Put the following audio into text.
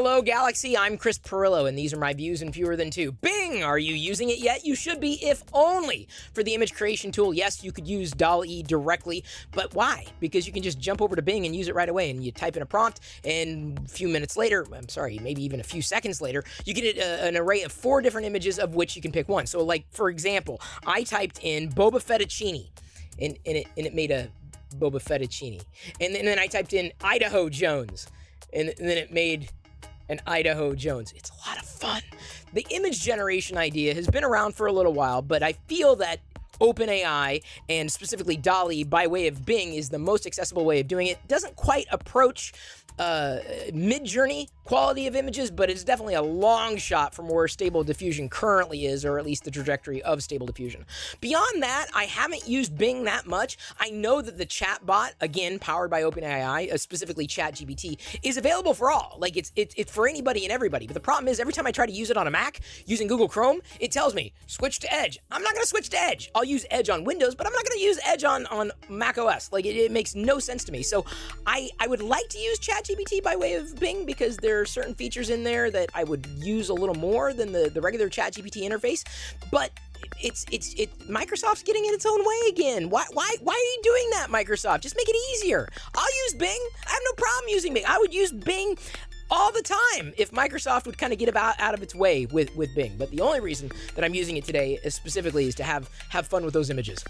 Hello, Galaxy. I'm Chris Pirillo, and these are my views in fewer than two. Bing! Are you using it yet? You should be, if only for the image creation tool. Yes, you could use DALL-E directly, but why? Because you can just jump over to Bing and use it right away, and you type in a prompt, and a few minutes later, maybe even a few seconds later, you get an array of 4 different images of which you can pick one. So, like, for example, I typed in Boba Fettuccine, and it made a Boba Fettuccine. And then I typed in Idaho Jones, and then it made an Idaho Jones. It's a lot of fun. The image generation idea has been around for a little while, but I feel that OpenAI, and specifically DALL-E by way of Bing, is the most accessible way of doing it. It doesn't quite approach mid-journey quality of images, but it's definitely a long shot from where Stable Diffusion currently is, or at least the trajectory of Stable Diffusion. Beyond that, I haven't used Bing that much. I know that the chat bot, again, powered by OpenAI, specifically ChatGPT, is available for all. Like, it's for anybody and everybody. But the problem is, every time I try to use it on a Mac using Google Chrome, it tells me, switch to Edge. I'm not going to switch to Edge. I'll use Edge on Windows, but I'm not going to use Edge on Mac OS. Like, it makes no sense to me. So I would like to use ChatGPT by way of Bing, because there are certain features in there that I would use a little more than the regular ChatGPT interface. But Microsoft's getting in its own way again. Why are you doing that, Microsoft? Just make it easier. I'll use Bing. I have no problem using Bing. I would use Bing all the time if Microsoft would kind of get out of its way with Bing. But the only reason that I'm using it today is specifically to have fun with those images.